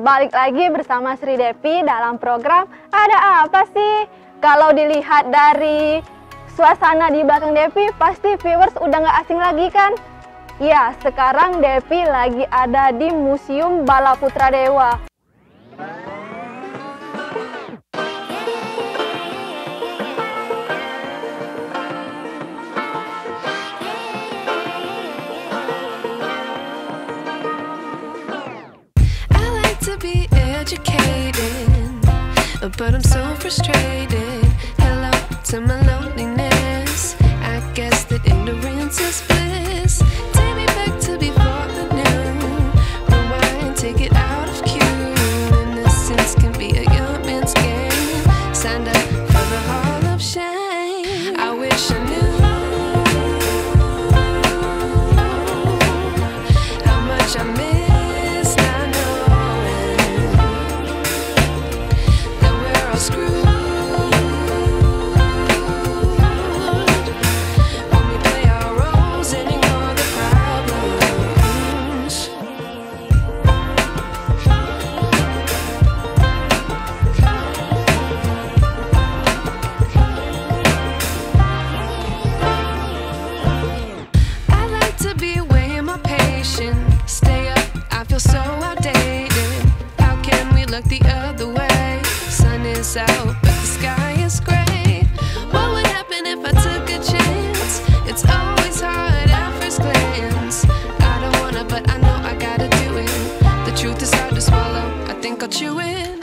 balik lagi bersama Sri Devi dalam program Ada Apa Sih? Kalau dilihat dari suasana di belakang Devi, pasti viewers udah nggak asing lagi kan? Ya, sekarang Devi lagi ada di Museum Bala Putra Dewa. Be educated, but I'm so frustrated. Hello to my loneliness. I guess that ignorance is bliss. Take me back to before the new. Rewind, take it out of cue. Innocence can be a young man's game. Signed up for the hall of shame. I wish I knew how much I miss. Stay up, I feel so outdated. How can we look the other way? Sun is out, but the sky is gray. What would happen if I took a chance? It's always hard at first glance. I don't wanna, but I know I gotta do it. The truth is hard to swallow, I think I'll chew it.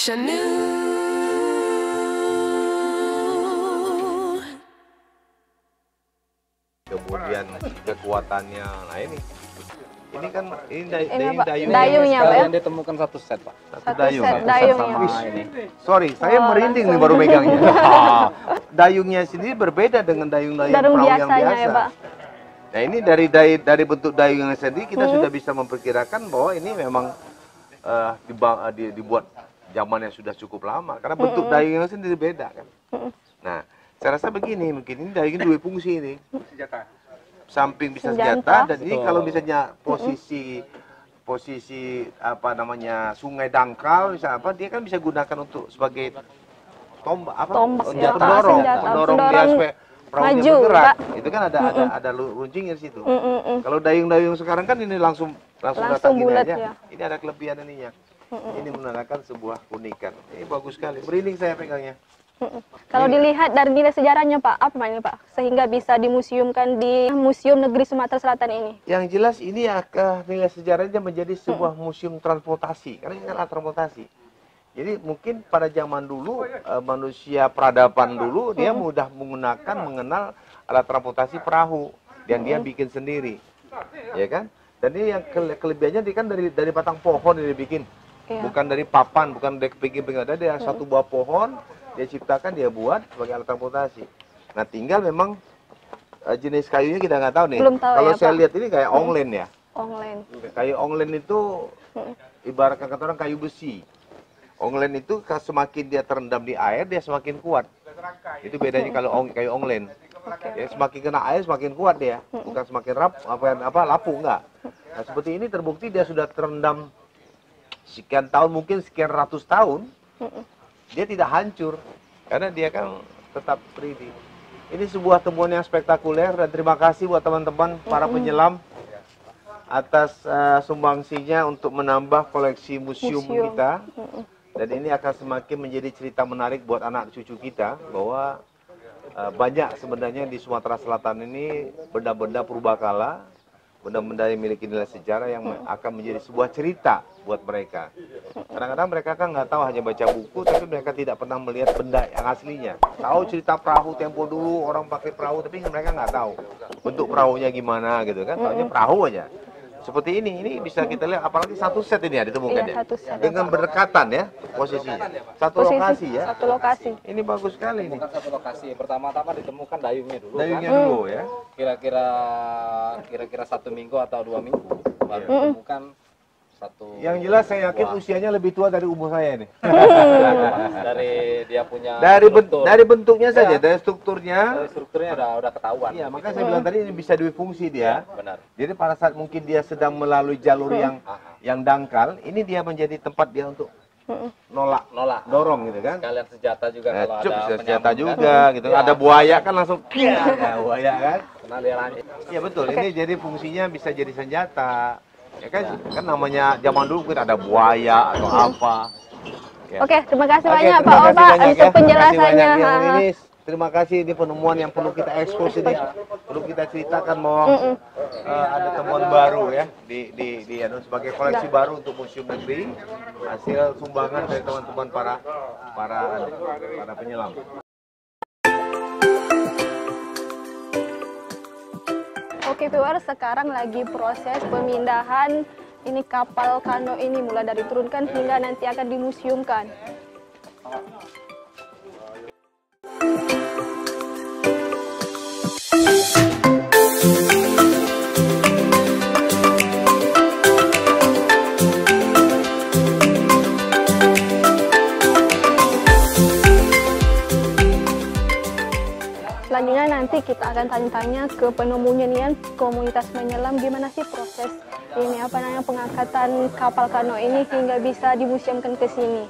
I knew. Kemudian kekuatannya, nah ini kan dayungnya Pak. Yang ditemukan satu set Pak. Satu dayung. Set dayungnya. Sama ini. Sorry, saya merinding nih baru megangnya. Dayungnya sendiri berbeda dengan dayung-dayung perahu yang biasa. Ya, Pak. Nah ini dari bentuk dayung yang sendiri kita sudah bisa memperkirakan bahwa ini memang dibuat zaman yang sudah cukup lama, karena bentuk dayungnya sendiri beda kan. Nah, saya rasa begini, mungkin ini dayung dua fungsi ini. Senjata. Samping bisa senjata, dan ini kalau misalnya posisi apa namanya sungai dangkal, misalnya apa, dia kan bisa gunakan untuk sebagai tombak, pendorong dia supaya perahunya bergerak. Itu kan ada runcingnya di situ. Kalau dayung-dayung sekarang kan ini langsung datang gini aja. Ya. Ini ada kelebihan ininya. Ini menggunakan sebuah keunikan. Ini bagus sekali. Merinding saya pegangnya. Kalau dilihat dari nilai sejarahnya Pak, apa ini Pak? Sehingga bisa dimuseumkan di Museum Negeri Sumatera Selatan ini. Yang jelas ini nilai sejarahnya menjadi sebuah museum transportasi. Karena ini kan alat transportasi. Jadi mungkin pada zaman dulu manusia peradaban dulu dia mudah mengenal alat transportasi perahu dan dia bikin sendiri. Ya kan? Dan ini yang kelebihannya dia kan dari batang pohon dia bikin. Iya. Bukan dari papan, bukan dari kepingin-pingin, ada dia satu buah pohon, dia ciptakan, dia buat sebagai alat transportasi. Nah tinggal memang jenis kayunya kita nggak tahu nih. Kalau ya, saya lihat ini kayak onglen ya. Onglen. Kayu onglen itu ibaratkan kata orang kayu besi. Onglen itu semakin dia terendam di air, dia semakin kuat. Itu bedanya kalau kayu onglen. Ya, semakin kena air semakin kuat dia, bukan semakin lapuk enggak. Nah seperti ini terbukti dia sudah terendam sekian tahun, mungkin sekian ratus tahun, dia tidak hancur karena dia kan tetap 3D. Ini sebuah temuan yang spektakuler dan terima kasih buat teman-teman para penyelam atas sumbangsinya untuk menambah koleksi museum kita. Dan ini akan semakin menjadi cerita menarik buat anak cucu kita bahwa banyak sebenarnya di Sumatera Selatan ini benda-benda purbakala, benda-benda yang memiliki nilai sejarah yang akan menjadi sebuah cerita buat mereka. Kadang-kadang mereka kan nggak tahu, hanya baca buku, tapi mereka tidak pernah melihat benda yang aslinya. Tahu cerita perahu tempo dulu, orang pakai perahu, tapi mereka nggak tahu bentuk perahunya gimana gitu kan. Taunya perahu aja. Seperti ini bisa kita lihat, apalagi satu set ini ya ditemukan Iya, ya. satu set. Dengan berdekatan ya posisinya. Satu lokasi ya. Satu lokasi. Ini bagus sekali ini. Bukan satu lokasi. Pertama-tama ditemukan dayungnya dulu. Dayungnya Kan? dulu ya. Kira-kira 1 minggu atau 2 minggu baru ditemukan satu. Yang jelas saya yakin usianya lebih tua dari umur saya ini. Dari dia punya Dari struktur. dari bentuknya saja, Ya. dari strukturnya. Dari strukturnya udah ketahuan. Iya, makanya saya bilang tadi ini bisa difungsi dia. Benar. Jadi pada saat mungkin dia sedang melalui jalur yang dangkal, ini dia menjadi tempat dia untuk nolak, dorong gitu kan. Kalian senjata juga kalau Cuk, ada senjata penyambung juga kan. gitu. Ya. Ada buaya kan langsung buaya kan. Kena liarannya. Iya betul. Ini jadi fungsinya bisa jadi senjata. Ya kan, kan namanya zaman dulu kan ada buaya atau apa. Ya. Oke, terima kasih Oke, banyak terima Pak kasih Opa banyak untuk ya. Terima kasih penjelasannya. banyak. Yang ini terima kasih, ini penemuan yang perlu kita ekspos ini. Perlu kita ceritakan bahwa ada temuan baru ya di sebagai koleksi baru untuk Museum Negeri, hasil sumbangan dari teman-teman para penyelam. Oke viewers, sekarang lagi proses pemindahan ini kapal kano ini, mulai dari turunkan hingga nanti akan dimuseumkan. Selanjutnya nanti kita akan tanya-tanya ke penemunya nih, komunitas menyelam, gimana sih proses ini pengangkatan kapal kano ini hingga bisa dimuseumkan ke sini.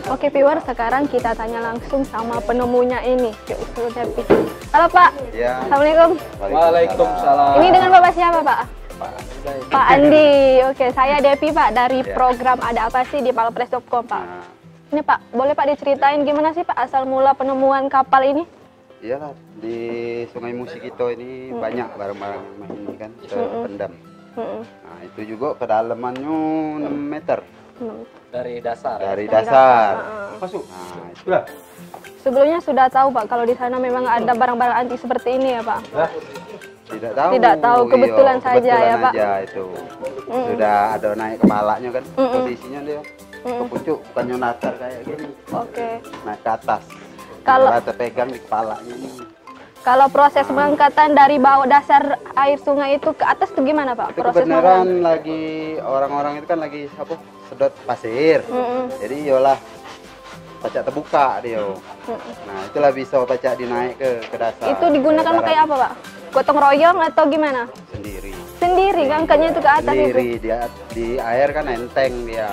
Oke viewers, sekarang kita tanya langsung sama penemunya ini. Yuk, suruh Depi. Halo Pak. Ya. Assalamualaikum. Waalaikumsalam. Ini dengan Bapak siapa Pak? Pak Andi. Oke, saya Depi Pak dari program Ada Apa Sih di palapres.com Pak. Ini Pak, boleh Pak diceritain gimana sih Pak asal mula penemuan kapal ini? Iyalah, di Sungai Musikito ini banyak barang-barang ini kan terpendam. Nah, itu juga kedalamannya 6 meter Dari dasar. dari dasar. Masuk. Nah, itu. Sudah. Sebelumnya sudah tahu Pak kalau di sana memang ada barang-barang antik seperti ini ya Pak? Tidak tahu. Tidak tahu, kebetulan saja kebetulan ya, Pak. aja itu. Sudah ada naik kepalanya kan, posisinya dia ke pucuk, bukannya natar kayak gini. Oke. Naik ke atas. Kalau- Rata pegang di kepalanya ini. Kalau proses pengangkatan dari bawah dasar air sungai itu ke atas itu gimana Pak? Itu Proses kebenaran lagi orang-orang itu kan lagi apa? Sedot pasir. Jadi yolah pacak terbuka dia. Nah, itulah bisa pacak dinaik ke dasar. itu digunakan Ke kayak apa Pak? Gotong royong atau gimana? Sendiri. Sendiri angkatnya itu ke atas Sendiri itu. dia di air kan enteng dia.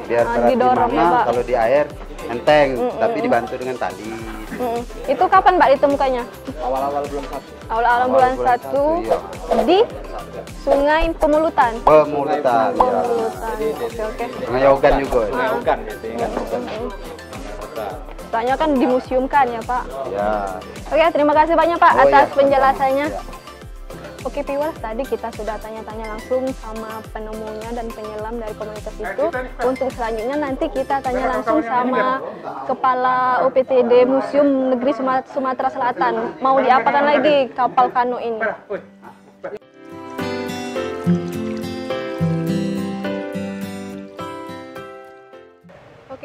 Biar Ah, berat didorong ya, gimana Pak. kalau di air enteng, tapi dibantu dengan tali. Itu kapan Pak ditemukannya? Awal-awal belum satu. Awal-awal bulan 1 iya. di Sungai Pemulutan. Pemulutan ya. Pemulutan. Oke oke. Sungai Yogan juga. Bukan gitu ya kan. Soalnya kan dimuseumkan ya Pak. Ya. Oke, terima kasih banyak Pak Oh, atas iya, penjelasannya. sama-sama. Oke viewers, tadi kita sudah tanya-tanya langsung sama penemunya dan penyelam dari komunitas itu. Untuk selanjutnya nanti kita tanya langsung sama Kepala OPTD Museum Negeri Sumatera Selatan. Mau diapakan lagi kapal kano ini?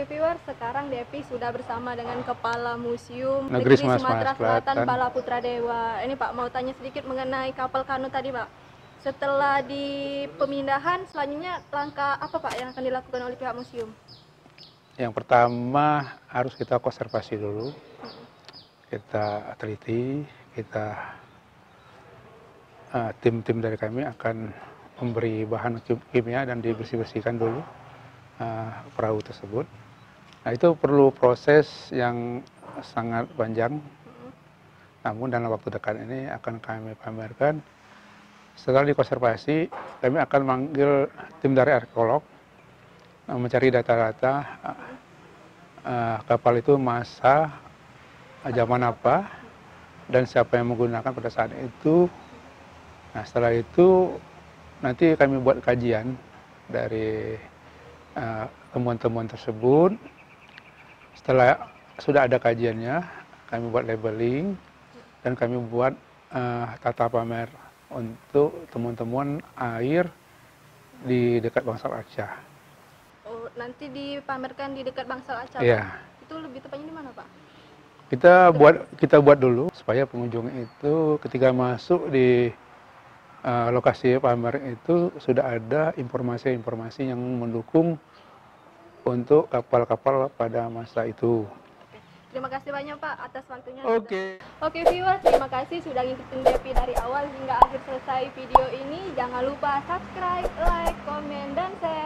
Oke viewers, sekarang Depi sudah bersama dengan Kepala Museum Negeri Negeri Sumatera Selatan, Selatan. Bala Putra Dewa. Ini Pak, mau tanya sedikit mengenai kapal kanu tadi Pak. Setelah di pemindahan, selanjutnya langkah apa Pak yang akan dilakukan oleh pihak museum? Yang pertama harus kita konservasi dulu, kita teliti, kita tim-tim dari kami akan memberi bahan kimia dan dibersih-bersihkan dulu perahu tersebut. Nah itu perlu proses yang sangat panjang, namun dalam waktu dekat ini akan kami pamerkan. Setelah dikonservasi, kami akan manggil tim dari arkeolog mencari data-data kapal itu masa zaman apa dan siapa yang menggunakan pada saat itu. Nah setelah itu nanti kami buat kajian dari temuan-temuan tersebut. Setelah sudah ada kajiannya, kami buat labeling dan kami buat tata pamer untuk temuan-temuan air di dekat Bangsal Arca. Oh, nanti dipamerkan di dekat Bangsal Arca. Iya. Itu lebih tepatnya di mana Pak? Kita buat dulu supaya pengunjung itu ketika masuk di lokasi pamer itu sudah ada informasi-informasi yang mendukung untuk kapal-kapal pada masa itu. Terima kasih banyak Pak atas waktunya. Oke. Oke viewers, terima kasih sudah ngikutin Depi dari awal hingga akhir selesai video ini. Jangan lupa subscribe, like, komen, dan share.